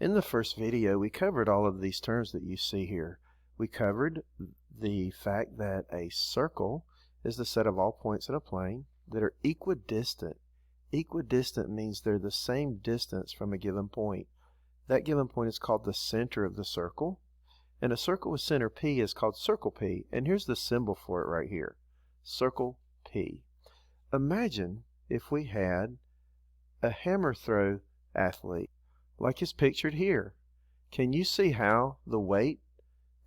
In the first video, we covered all of these terms that you see here. We covered the fact that a circle is the set of all points in a plane that are equidistant. Equidistant means they're the same distance from a given point. That given point is called the center of the circle, and a circle with center P is called circle P, and here's the symbol for it right here, circle P. Imagine if we had a hammer throw athlete, like is pictured here. Can you see how the weight,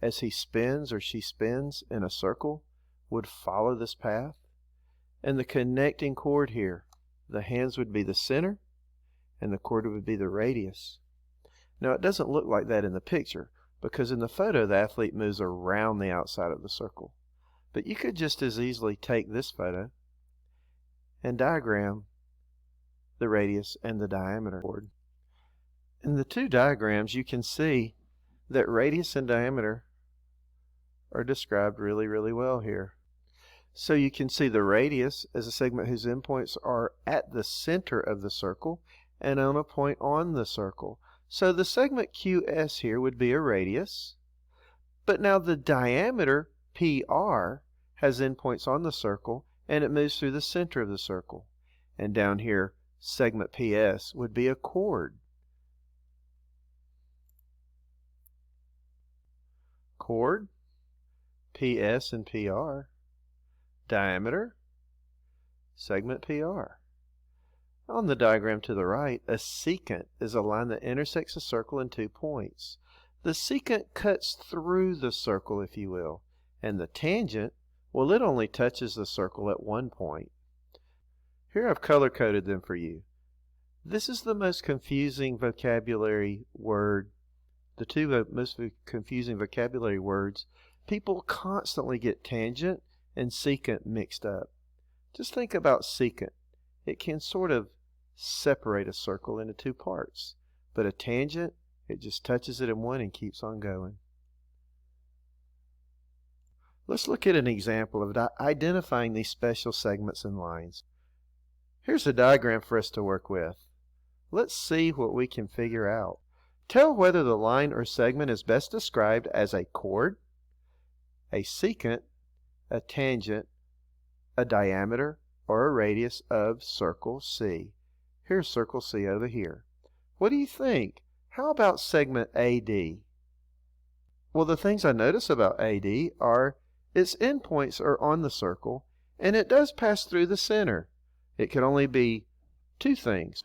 as he spins or she spins in a circle, would follow this path? And the connecting cord here, the hands would be the center, and the cord would be the radius. Now it doesn't look like that in the picture, because in the photo the athlete moves around the outside of the circle. But you could just as easily take this photo and diagram the radius and the diameter cord. In the two diagrams you can see that radius and diameter are described really well here. So you can see the radius as a segment whose endpoints are at the center of the circle and on a point on the circle. So the segment QS here would be a radius, but now the diameter PR has endpoints on the circle and it moves through the center of the circle. And down here, segment PS would be a chord. Chord, PS and PR, diameter, segment PR. On the diagram to the right, a secant is a line that intersects a circle in 2 points. The secant cuts through the circle, if you will, and the tangent, well, it only touches the circle at 1 point. Here I've color-coded them for you. This is the most confusing vocabulary word, the two most confusing vocabulary words. People constantly get tangent and secant mixed up. Just think about secant. It can sort of separate a circle into 2 parts, but a tangent, it just touches it in one and keeps on going. Let's look at an example of identifying these special segments and lines. Here's a diagram for us to work with. Let's see what we can figure out. Tell whether the line or segment is best described as a chord, a secant, a tangent, a diameter, or a radius of circle C. Here's circle C over here. What do you think? How about segment AD? Well, the things I notice about AD are its endpoints are on the circle, and it does pass through the center. It can only be 2 things.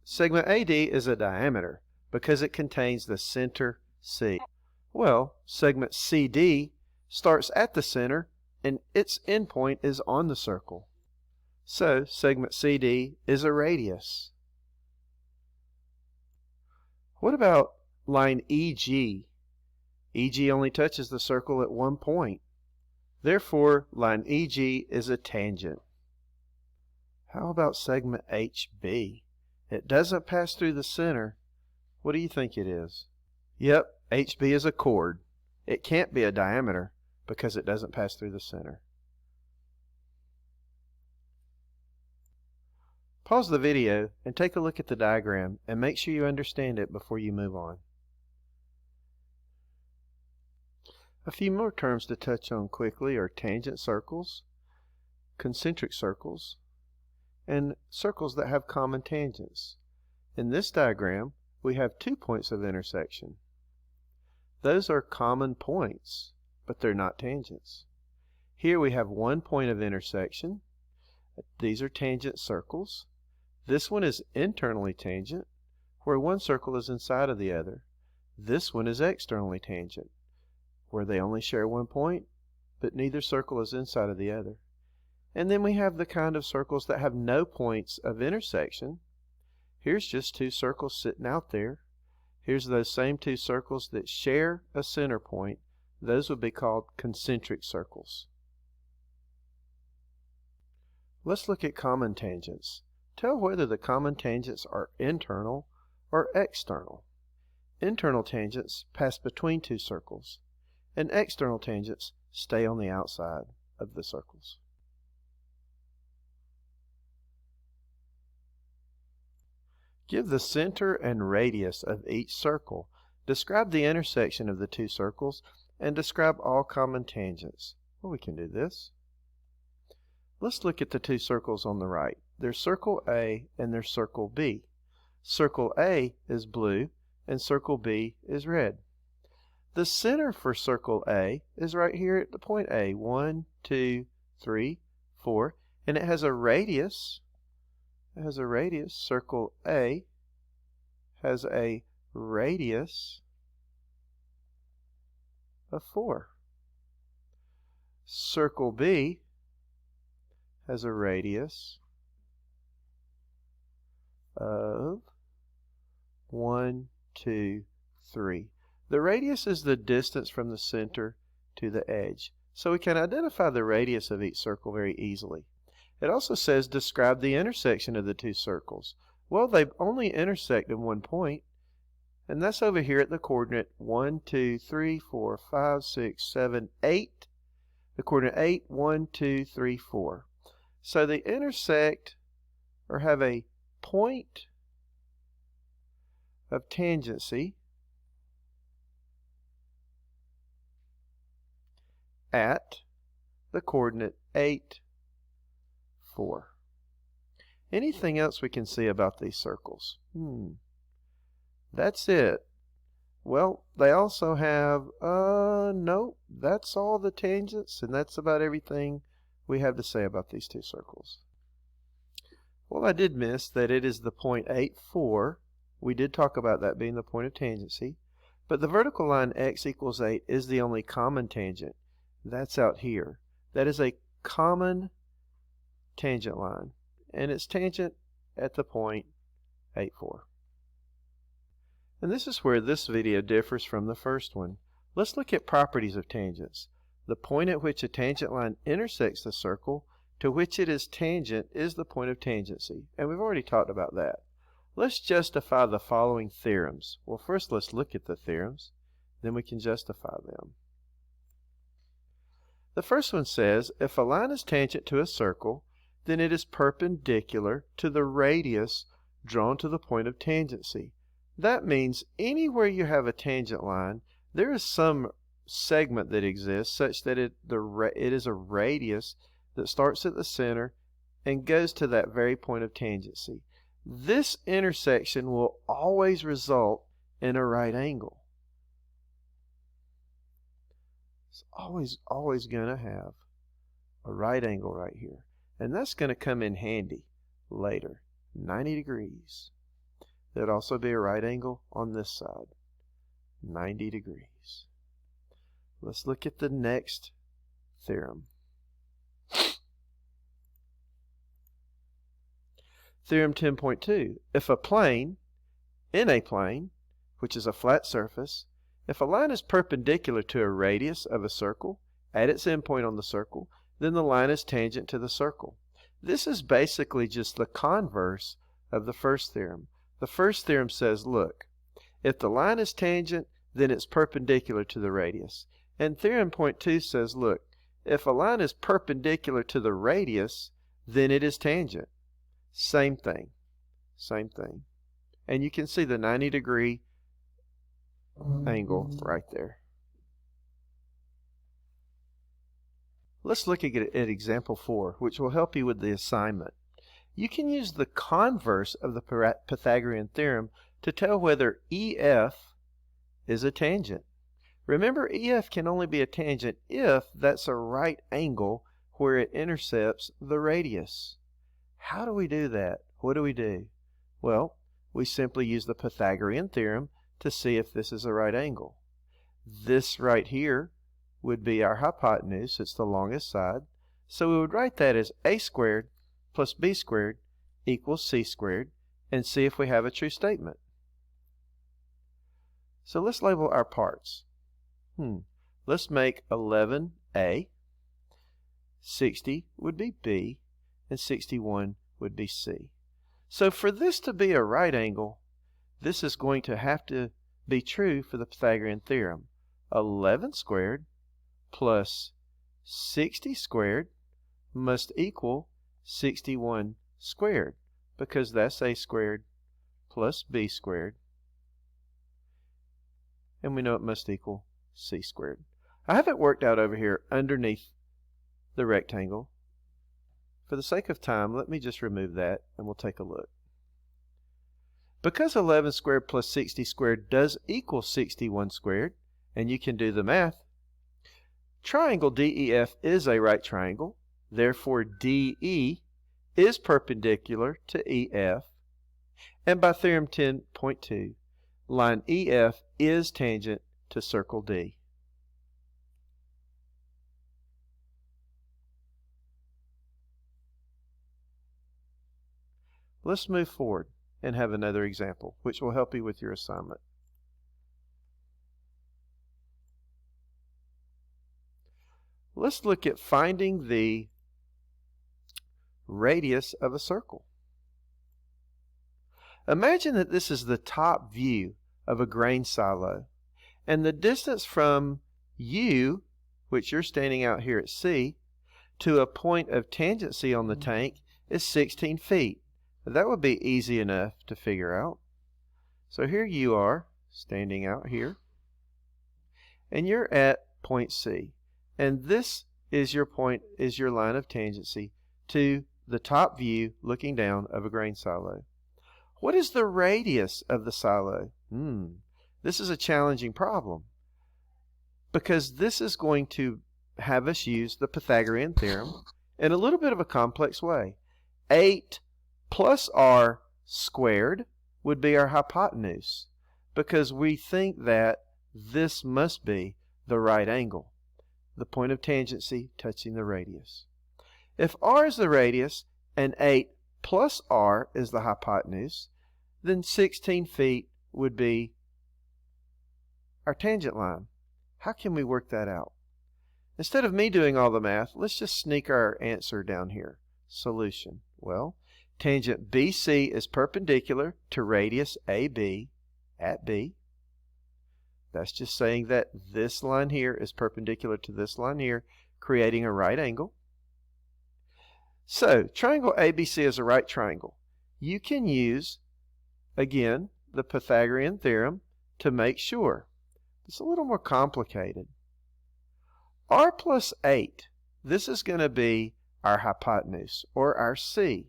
Segment AD is a diameter because it contains the center C. Well, segment CD starts at the center, and its endpoint is on the circle. So, segment CD is a radius. What about line EG? EG only touches the circle at 1 point. Therefore, line EG is a tangent. How about segment HB? It doesn't pass through the center. What do you think it is? Yep, HB is a chord. It can't be a diameter because it doesn't pass through the center. Pause the video and take a look at the diagram and make sure you understand it before you move on. A few more terms to touch on quickly are tangent circles, concentric circles, and circles that have common tangents. In this diagram, we have 2 points of intersection. Those are common points, but they're not tangents. Here we have 1 point of intersection. These are tangent circles. This one is internally tangent, where one circle is inside of the other. This one is externally tangent, where they only share 1 point, but neither circle is inside of the other. And then we have the kind of circles that have no points of intersection. Here's just 2 circles sitting out there. Here's those same 2 circles that share a center point. Those would be called concentric circles. Let's look at common tangents. Tell whether the common tangents are internal or external. Internal tangents pass between 2 circles, and external tangents stay on the outside of the circles. Give the center and radius of each circle. Describe the intersection of the two circles, and describe all common tangents. Well, we can do this. Let's look at the two circles on the right. There's circle A and there's circle B. Circle A is blue and circle B is red. The center for circle A is right here at the point A. 1, 2, 3, 4. And it has a radius. Circle A has a radius of 4. Circle B has a radius of 1, 2, 3. The radius is the distance from the center to the edge. So we can identify the radius of each circle very easily. It also says describe the intersection of the two circles. Well, they only intersect in one point, and that's over here at the coordinate 1, 2, 3, 4, 5, 6, 7, 8. The coordinate 8, 1, 2, 3, 4. So they intersect or have a point of tangency at the coordinate 8, 4. Anything else we can see about these circles? That's it. Well, they also have, nope, that's all the tangents, and that's about everything we have to say about these two circles. Well, I did miss that it is the point 8, 4. We did talk about that being the point of tangency, but the vertical line x equals 8 is the only common tangent. That's out here. That is a common tangent line, and it's tangent at the point 8, 4. And this is where this video differs from the first one. Let's look at properties of tangents. The point at which a tangent line intersects the circle to which it is tangent is the point of tangency, and we've already talked about that. Let's justify the following theorems. Well, first let's look at the theorems, then we can justify them. The first one says, if a line is tangent to a circle, then it is perpendicular to the radius drawn to the point of tangency. That means anywhere you have a tangent line, there is some segment that exists such that it is a radius that starts at the center and goes to that very point of tangency. This intersection will always result in a right angle. It's always going to have a right angle right here. And that's going to come in handy later. 90 degrees. There'd also be a right angle on this side. 90 degrees. Let's look at the next theorem. Theorem 10.2. If a plane, in a plane, which is a flat surface, if a line is perpendicular to a radius of a circle at its endpoint on the circle, then the line is tangent to the circle. This is basically just the converse of the first theorem. The first theorem says, look, if the line is tangent, then it's perpendicular to the radius. And theorem point 2 says, look, if a line is perpendicular to the radius, then it is tangent. Same thing. Same thing. And you can see the 90-degree angle right there. Let's look at example 4, which will help you with the assignment. You can use the converse of the Pythagorean theorem to tell whether EF is a tangent. Remember, EF can only be a tangent if that's a right angle where it intercepts the radius. How do we do that? What do we do? Well, we simply use the Pythagorean theorem to see if this is a right angle. This right here would be our hypotenuse. It's the longest side. So we would write that as a squared plus b squared equals c squared and see if we have a true statement. So let's label our parts. Let's make 11 A, 60 would be B, and 61 would be C. So for this to be a right angle, this is going to have to be true for the Pythagorean theorem. 11 squared plus 60 squared must equal 61 squared, because that's a squared plus b squared. And we know it must equal c squared. I have it worked out over here underneath the rectangle. For the sake of time, let me just remove that and we'll take a look. Because 11 squared plus 60 squared does equal 61 squared, and you can do the math, triangle DEF is a right triangle. Therefore, DE is perpendicular to EF. And by Theorem 10.2, line EF is tangent to circle D. Let's move forward and have another example, which will help you with your assignment. Let's look at finding the radius of a circle. Imagine that this is the top view of a grain silo, and the distance from you, which you're standing out here at C, to a point of tangency on the tank is 16 feet. That would be easy enough to figure out. So here you are, standing out here, and you're at point C. And this is your point, is your line of tangency to the top view looking down of a grain silo. What is the radius of the silo? This is a challenging problem because this is going to have us use the Pythagorean theorem in a little bit of a complex way. 8 plus r squared would be our hypotenuse because we think that this must be the right angle, the point of tangency touching the radius. If r is the radius and 8 plus r is the hypotenuse, then 16 feet would be our tangent line. How can we work that out? Instead of me doing all the math, let's just sneak our answer down here. Solution. Well, tangent BC is perpendicular to radius AB at B. That's just saying that this line here is perpendicular to this line here, creating a right angle. So, triangle ABC is a right triangle. You can use, again, the Pythagorean theorem to make sure. It's a little more complicated. R plus 8, this is going to be our hypotenuse, or our C.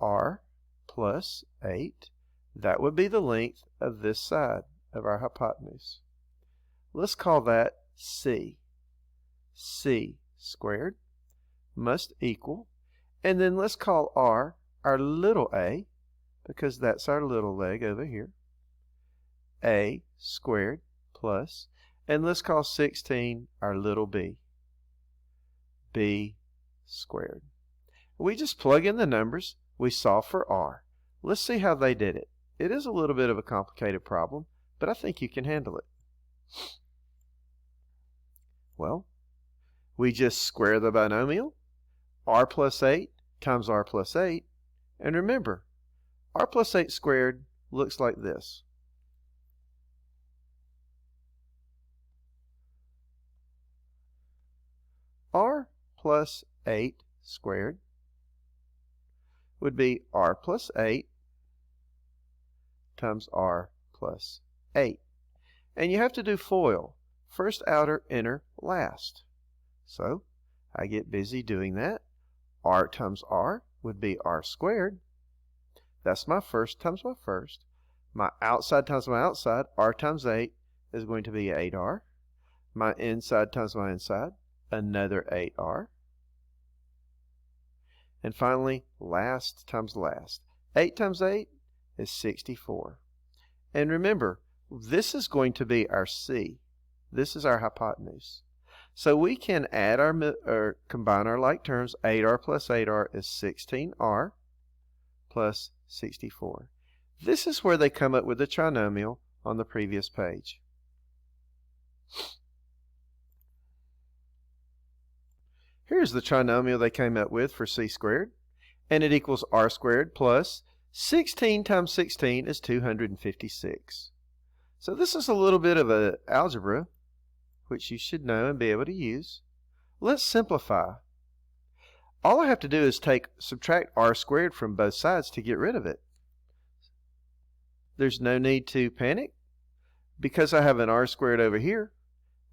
R plus 8, that would be the length of this side of our hypotenuse. Let's call that C. C squared must equal, and then let's call R our little a, because that's our little leg over here, a squared plus, and let's call 16 our little b, b squared. We just plug in the numbers. We solve for r. Let's see how they did it. It is a little bit of a complicated problem, but I think you can handle it. Well, we just square the binomial, r plus 8 times r plus 8, and remember, r plus 8 squared looks like this. R plus 8 squared would be r plus 8 times r plus 8. And you have to do FOIL, first outer, inner, last. So I get busy doing that. R times r would be r squared. That's my first times my first. My outside times my outside, r times 8 is going to be 8r. My inside times my inside, another 8r. And finally, last times last. 8 times 8 is 64. And remember, this is going to be our C. This is our hypotenuse. So we can add or combine our like terms. 8r plus 8r is 16r plus 64. This is where they come up with the trinomial on the previous page. Here's the trinomial they came up with for c squared, and it equals r squared plus 16 times 16 is 256. So this is a little bit of an algebra, which you should know and be able to use. Let's simplify. all I have to do is subtract r squared from both sides to get rid of it. There's no need to panic. Because I have an r squared over here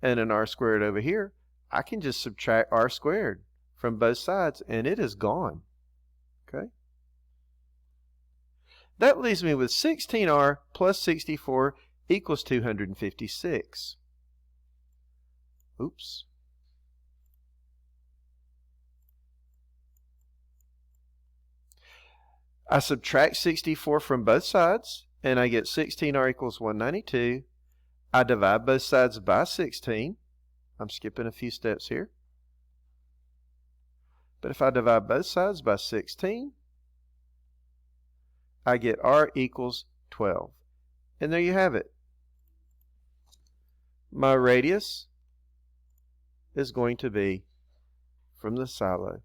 and an r squared over here, I can just subtract r squared from both sides and it is gone. Okay? That leaves me with 16r plus 64 equals 256. Oops. I subtract 64 from both sides and I get 16r equals 192. I divide both sides by 16. I'm skipping a few steps here. But if I divide both sides by 16, I get r equals 12. And there you have it. My radius is going to be, from the silo,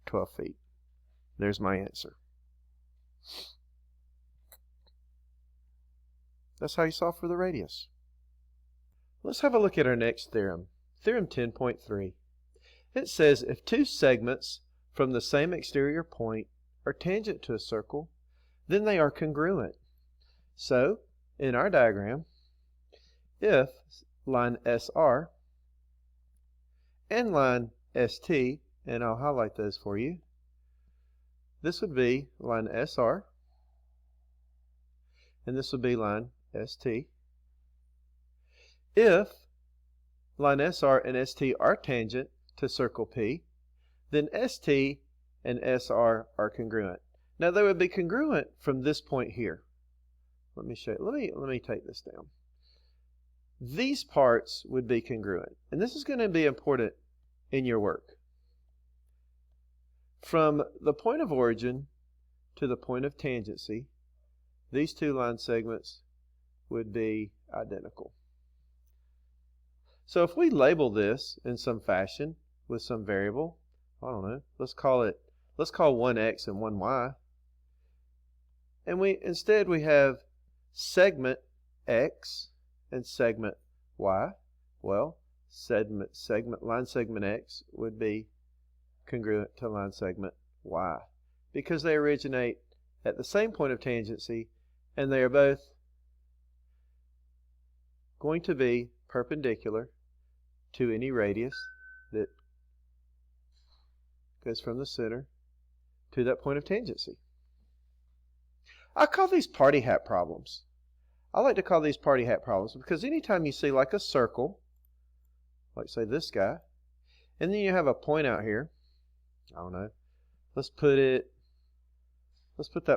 12 feet. There's my answer. That's how you solve for the radius. Let's have a look at our next theorem. Theorem 10.3. It says if two segments from the same exterior point are tangent to a circle, then they are congruent. So, in our diagram, if line SR and line ST, and I'll highlight those for you, this would be line SR, and this would be line ST. If line SR and ST are tangent to circle P, then ST and SR are congruent. Now they would be congruent from this point here. Let me show you. Let me take this down. These parts would be congruent, and this is going to be important in your work. From the point of origin to the point of tangency, these two line segments would be identical. So if we label this in some fashion with some variable, I don't know, let's call one x and one y. And instead we have segment x and segment y. Well, line segment x would be congruent to line segment y because they originate at the same point of tangency and they are both going to be perpendicular to any radius that goes from the center to that point of tangency. I call these party hat problems. I like to call these party hat problems because anytime you see like a circle, like say this guy, and then you have a point out here, I don't know, let's put that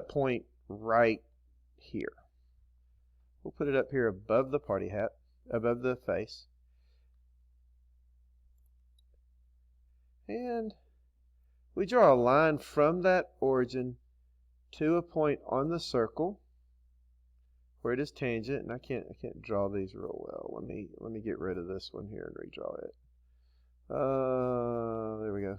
point right here. We'll put it up here above the party hat, above the face. And we draw a line from that origin to a point on the circle where it is tangent, and I can't draw these real well. Let me get rid of this one here and redraw it. There we go.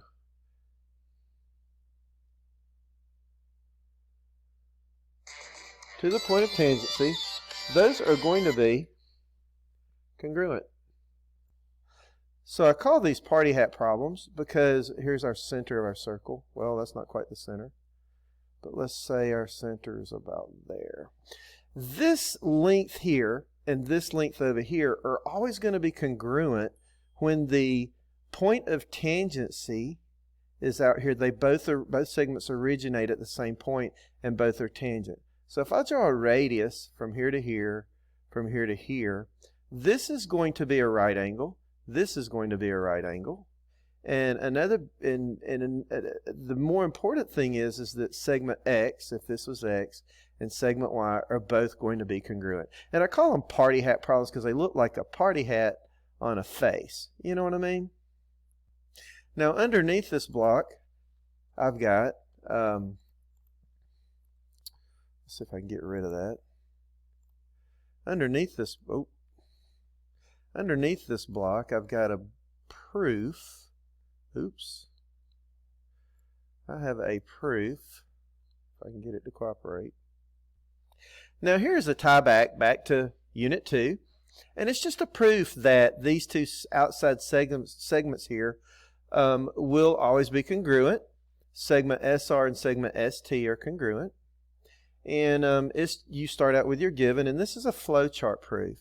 To the point of tangency, those are going to be congruent. So I call these party hat problems because here's our center of our circle. Well, that's not quite the center, but let's say our center is about there. This length here and this length over here are always going to be congruent when the point of tangency is out here. Both segments originate at the same point and both are tangent. So if I draw a radius from here to here, from here to here, this is going to be a right angle. This is going to be a right angle. And the more important thing is that segment X, if this was X, and segment Y are both going to be congruent. And I call them party hat problems because they look like a party hat on a face. You know what I mean? Now underneath this block, I've got, let's see if I can get rid of that. Underneath this block, I've got a proof. Oops. I have a proof, if I can get it to cooperate. Now here's a tie back to Unit 2, and it's just a proof that these two outside segments here will always be congruent. Segment SR and segment ST are congruent. And you start out with your given, and this is a flowchart proof.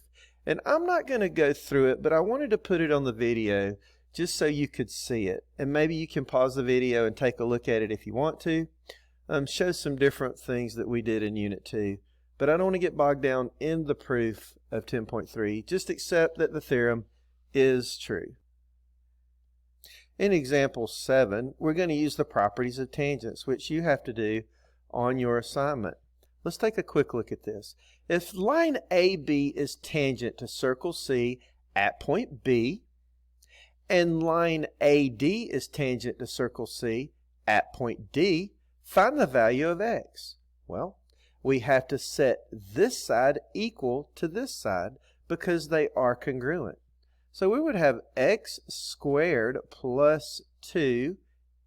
And I'm not going to go through it, but I wanted to put it on the video just so you could see it. And maybe you can pause the video and take a look at it if you want to. Show some different things that we did in Unit 2. But I don't want to get bogged down in the proof of 10.3. Just accept that the theorem is true. In example 7, we're going to use the properties of tangents, which you have to do on your assignment. Let's take a quick look at this. If line AB is tangent to circle C at point B, and line AD is tangent to circle C at point D, find the value of x. Well, we have to set this side equal to this side because they are congruent. So we would have x squared plus 2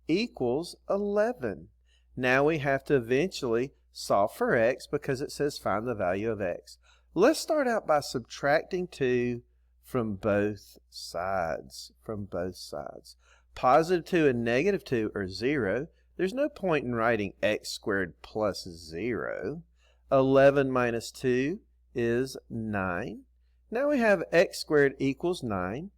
equals 11. Now we have to eventually solve for x because it says find the value of x. Let's start out by subtracting 2 from both sides. Positive 2 and negative 2 are 0. There's no point in writing x squared plus 0. 11 minus 2 is 9. Now we have x squared equals 9,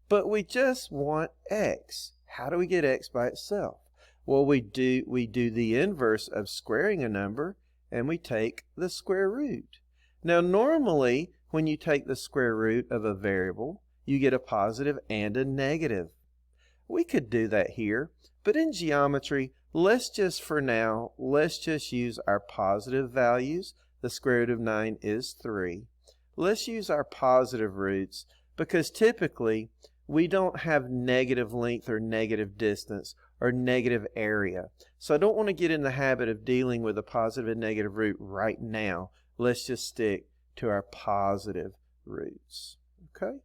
but we just want x. How do we get x by itself? Well, we do the inverse of squaring a number, and we take the square root. Now, normally, when you take the square root of a variable, you get a positive and a negative. We could do that here, but in geometry, let's just use our positive values. The square root of 9 is 3. Let's use our positive roots because typically we don't have negative length or negative distance or negative area. So I don't want to get in the habit of dealing with a positive and negative root right now. Let's just stick to our positive roots. Okay?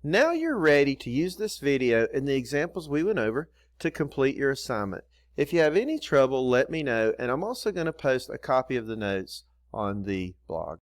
Now you're ready to use this video and the examples we went over to complete your assignment. If you have any trouble, let me know, and I'm also going to post a copy of the notes on the blog.